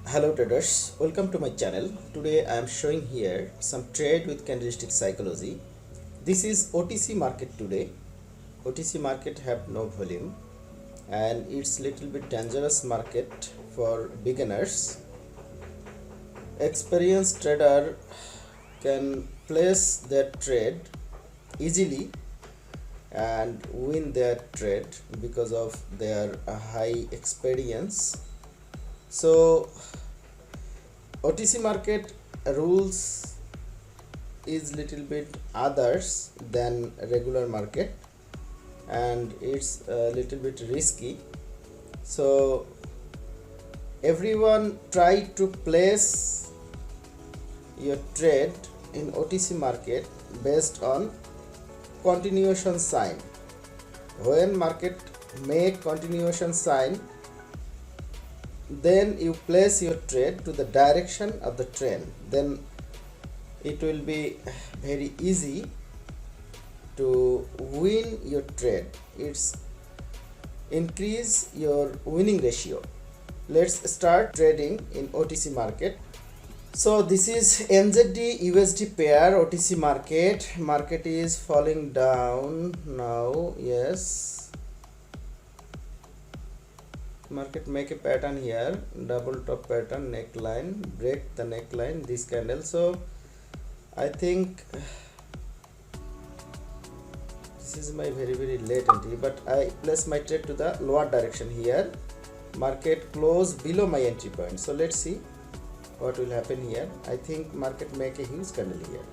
Hello traders, welcome to my channel. Today I am showing here some trade with candlestick psychology. This is OTC market today. OTC market have no volume and it's little bit dangerous market for beginners. Experienced trader can place their trade easily and win their trade because of their high experience. So OTC market rules is little bit others than regular market and it's a little bit risky. So everyone try to place your trade in OTC market based on continuation sign. When market make continuation sign, then you place your trade to the direction of the trend, then it will be very easy to win your trade. It's increase your winning ratio. Let's start trading in OTC market. So this is NZD USD pair OTC market is falling down now. Yes, market make a pattern here, double top pattern, neckline, break the neckline, this candle. So I think this is my very late entry, but I place my trade to the lower direction here. Market close below my entry point, so let's see what will happen here. I think market make a huge candle here.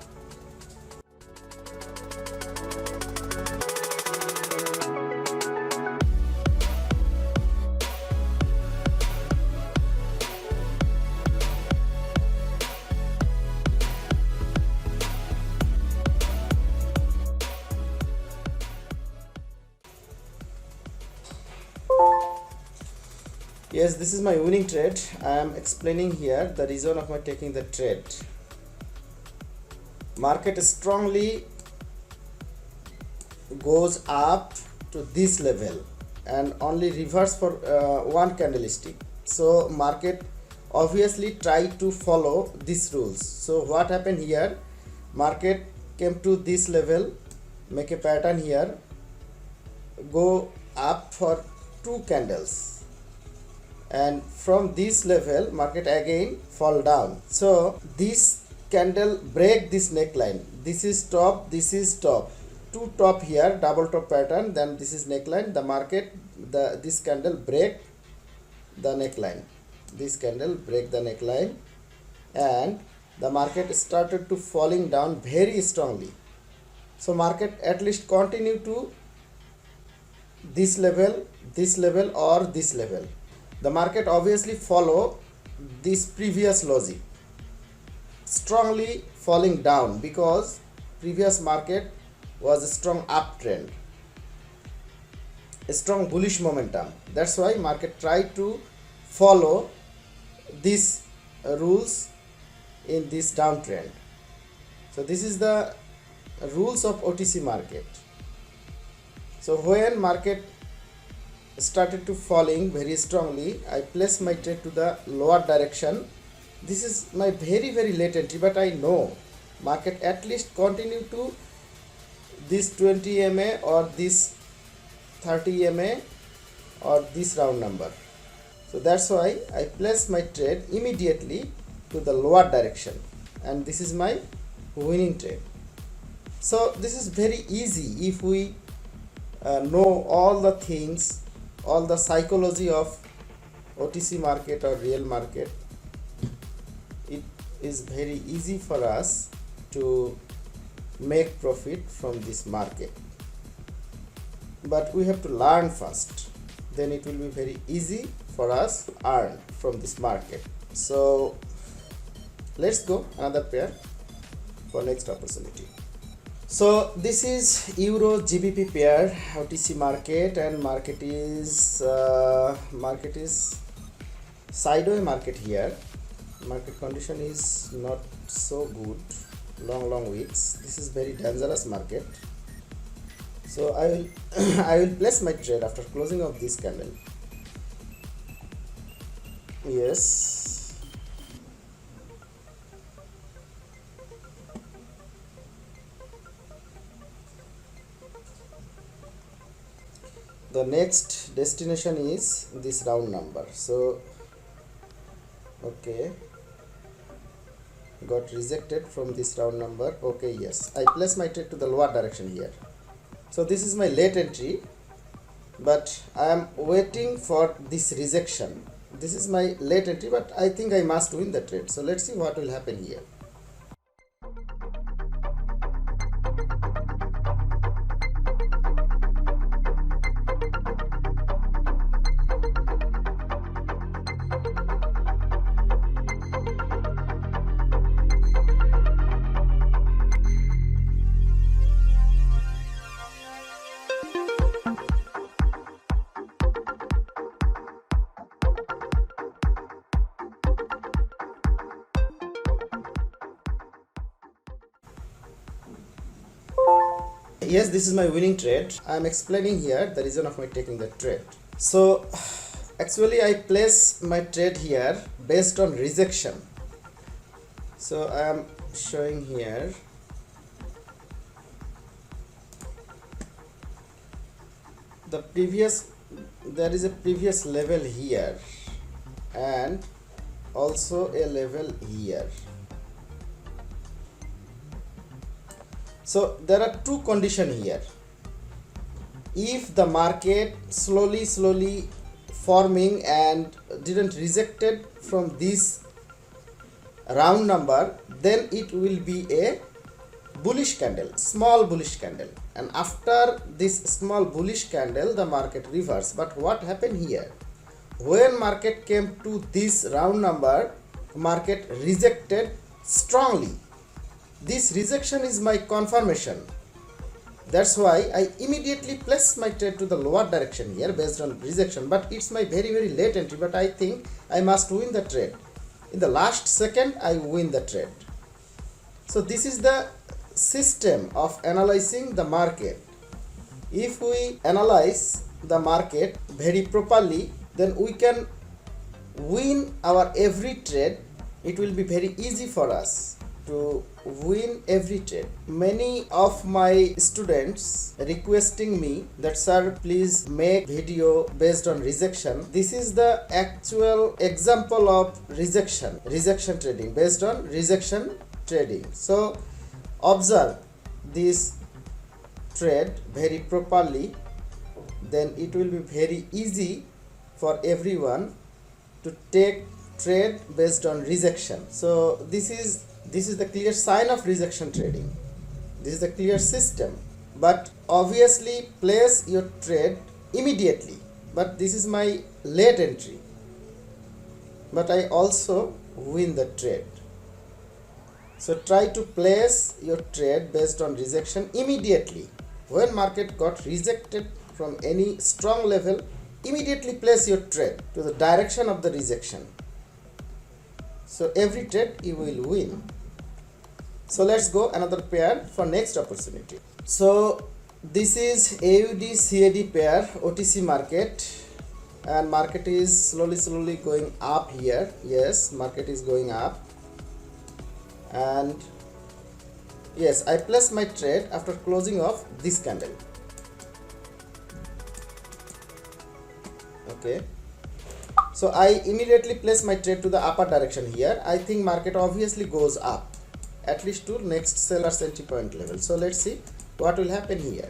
Yes, this is my winning trade. I am explaining here the reason of my taking the trade. Market strongly goes up to this level and only reverse for one candlestick. So market obviously try to follow these rules. So what happened here? Market came to this level, make a pattern here, go up for two candles, and from this level market again fall down. So this candle break this neckline. This is top, this is top, two top here, double top pattern, then this is neckline. The market, this candle break the neckline, this candle break the neckline, and the market started to falling down very strongly. So market at least continue to this level or this level. The market obviously follow this previous logic, strongly falling down because previous market was a strong uptrend, a strong bullish momentum. That's why market tried to follow these rules in this downtrend. So this is the rules of OTC market. So when market started to falling very strongly, I place my trade to the lower direction. This is my very late entry, but I know market at least continue to this 20 MA or this 30 MA or this round number. So that's why I place my trade immediately to the lower direction, and this is my winning trade. So this is very easy if we know all the things, all the psychology of OTC market or real market. It is very easy for us to make profit from this market, but we have to learn first, then it will be very easy for us to earn from this market. So let's go another pair for next opportunity. So this is Euro GBP pair OTC market, and market is sideways market here. Market condition is not so good, long wicks. This is very dangerous market. So I will I will place my trade after closing of this candle. Yes, the next destination is this round number. So okay, got rejected from this round number. Okay, yes, I place my trade to the lower direction here. So this is my late entry, but I am waiting for this rejection. This is my late entry, but I think I must win the trade. So let's see what will happen here. Yes, this is my winning trade. I am explaining here the reason of my taking the trade. So actually I place my trade here based on rejection. So I am showing here the previous, there is a previous level here and also a level here. So there are two conditions here. If the market slowly forming and didn't rejected from this round number, then it will be a bullish candle, small bullish candle, and after this small bullish candle the market reversed. But what happened here, when market came to this round number, market rejected strongly. This rejection is my confirmation. That's why I immediately place my trade to the lower direction here based on rejection. But it's my very late entry, but I think I must win the trade. In the last second I win the trade. So this is the system of analyzing the market. If we analyze the market very properly, then we can win our every trade. It will be very easy for us to win every trade. Many of my students requesting me that sir, please make video based on rejection. This is the actual example of rejection trading, based on rejection trading. So observe this trade very properly, then it will be very easy for everyone to take trade based on rejection. So this is the clear sign of rejection trading. This is the clear system. But obviously place your trade immediately. But this is my late entry, but I also win the trade. So try to place your trade based on rejection immediately. When market got rejected from any strong level, immediately place your trade to the direction of the rejection. So every trade you will win. So let's go another pair for next opportunity. So this is AUD CAD pair OTC market, and market is slowly going up here. Yes, market is going up, and yes, I placed my trade after closing of this candle. Okay, so I immediately place my trade to the upper direction here. I think market obviously goes up at least to next seller's entry point level. So let's see what will happen here.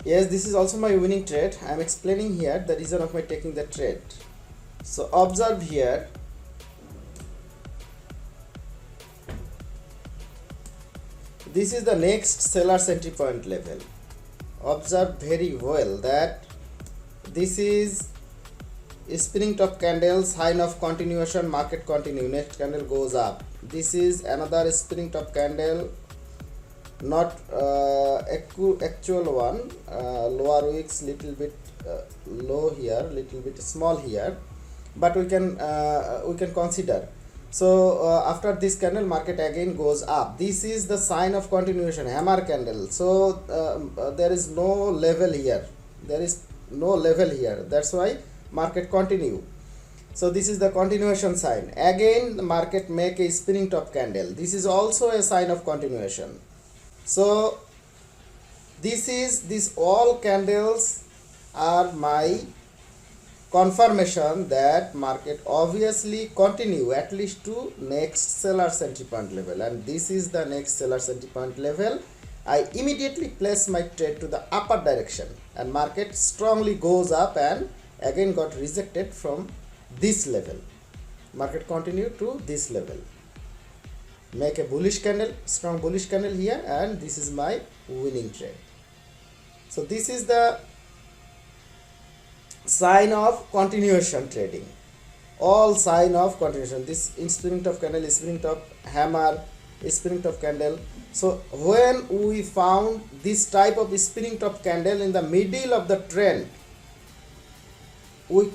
Yes, this is also my winning trade. I am explaining here the reason of my taking the trade. So observe here, this is the next seller's entry point level. Observe very well that this is spinning top candle, sign of continuation, market continue, next candle goes up. This is another spinning top candle, not actual one, lower wicks little bit low here, little bit small here, but we can consider. So after this candle, market again goes up. This is the sign of continuation, hammer candle. So there is no level here, there is no level here, that's why market continue. So this is the continuation sign. Again the market make a spinning top candle, this is also a sign of continuation. So this all candles are my confirmation that market obviously continue at least to next seller's entry point level, and this is the next seller's entry point level. I immediately place my trade to the upper direction, and market strongly goes up and again got rejected from this level. Market continue to this level, make a bullish candle, strong bullish candle here, and this is my winning trade. So this is the sign of continuation trading, all sign of continuation. This spinning top candle, spinning top hammer, spinning top candle. So when we found this type of spinning top candle in the middle of the trend, we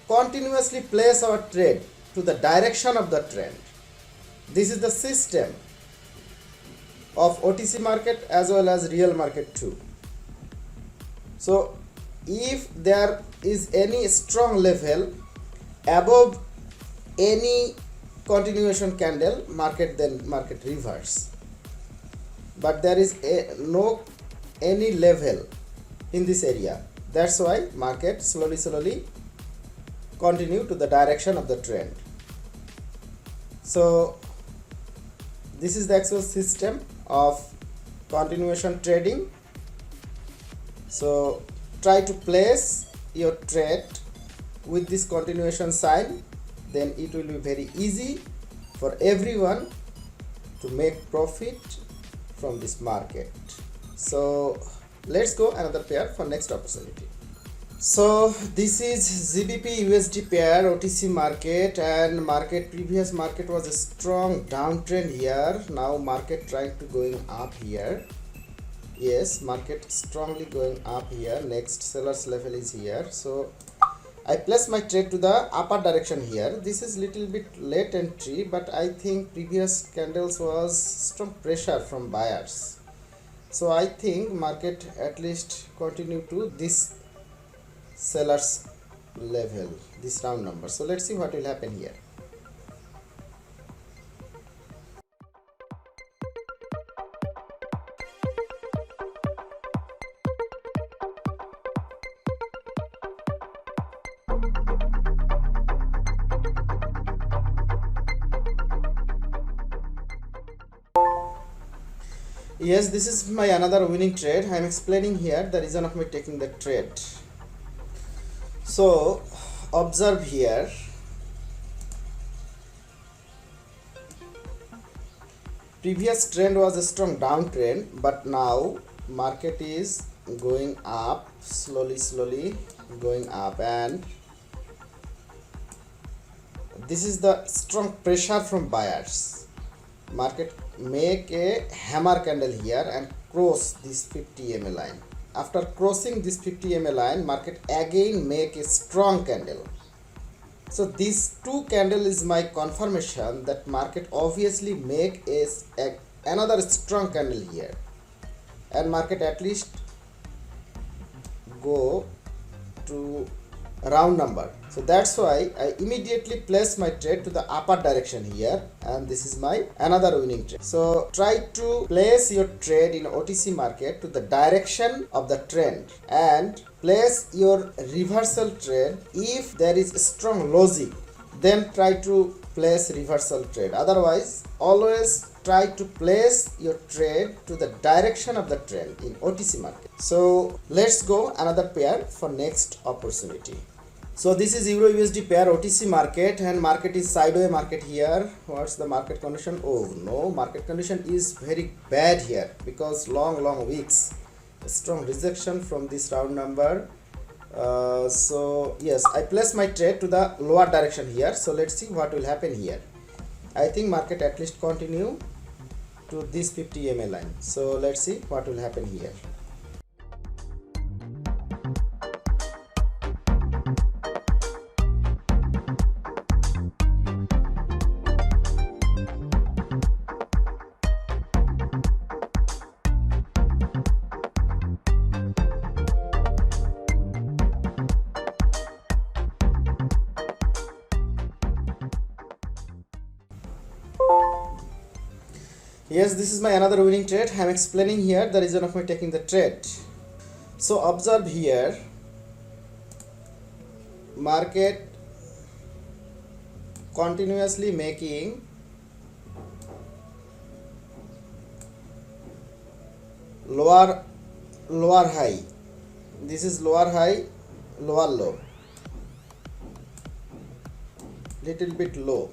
continuously place our trade to the direction of the trend. This is the system of OTC market as well as real market too. So if there is any strong level above any continuation candle, market reverse, but there is no any level in this area, that's why market slowly continue to the direction of the trend. So this is the actual system of continuation trading. So try to place your trade with this continuation sign, then it will be very easy for everyone to make profit from this market. So let's go another pair for next opportunity. So this is GBP USD pair OTC market, and previous market was a strong downtrend here. Now market trying to going up here. Yes, market strongly going up here. Next seller's level is here. So I place my trade to the upper direction here. This is little bit late entry, but I think previous candles was strong pressure from buyers. So I think market at least continue to this seller's level, this round number. So let's see what will happen here. Yes, this is my another winning trade. I am explaining here the reason of my taking the trade. So observe here, previous trend was a strong downtrend, but now market is going up, slowly going up, and this is the strong pressure from buyers. Market make a hammer candle here and cross this 50 MA line. After crossing this 50 MA line, market again make a strong candle. So this two candle is my confirmation that market obviously make another strong candle here, and market at least go to round number. So that's why I immediately place my trade to the upper direction here, and this is my another winning trade. So try to place your trade in OTC market to the direction of the trend, and place your reversal trade. If there is a strong logic, then try to place reversal trade. Otherwise always try to place your trade to the direction of the trend in OTC market. So let's go another pair for next opportunity. So this is Euro USD pair OTC market, and market is sideways market here. What's the market condition? Oh no, market condition is very bad here because long weeks, a strong rejection from this round number. So yes, I place my trade to the lower direction here. So let's see what will happen here. I think market at least continue to this 50 EMA line. So let's see what will happen here. Yes, this is my another winning trade. I am explaining here the reason of my taking the trade. So observe here, market continuously making lower high. This is lower high, lower low, little bit low.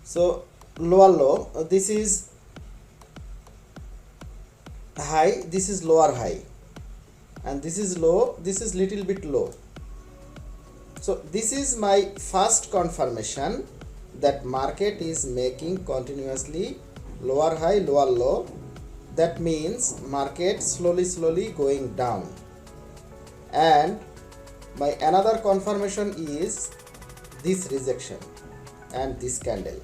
So lower low, this is high, this is lower high, and this is low, this is little bit low. So this is my first confirmation that market is making continuously lower high, lower low. That means market slowly going down. And my another confirmation is this rejection and this candle.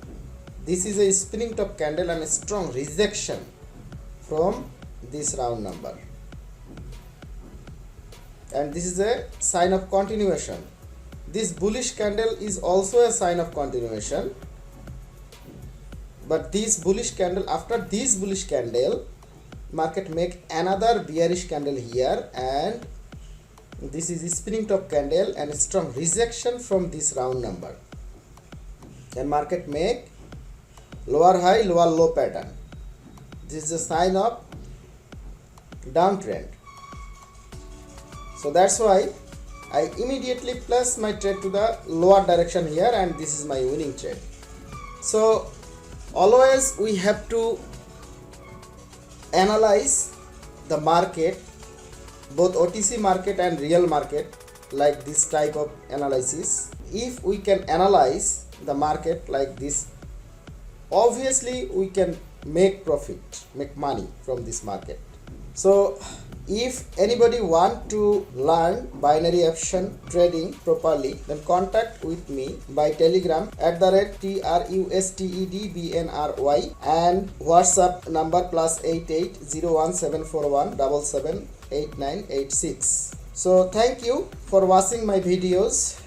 This is a spinning top candle and a strong rejection from this round number, and this is a sign of continuation. This bullish candle is also a sign of continuation, but this bullish candle, after this bullish candle, market make another bearish candle here, and this is a spinning top candle and a strong rejection from this round number, and market make lower high, lower low pattern. This is a sign of downtrend. So that's why I immediately place my trade to the lower direction here, and this is my winning trade. So always we have to analyze the market, both OTC market and real market, like this type of analysis. If we can analyze the market like this, obviously we can make profit, make money from this market. So if anybody want to learn binary option trading properly, then contact with me by telegram @trustedbnry and WhatsApp number +88 01741 778986. So thank you for watching my videos.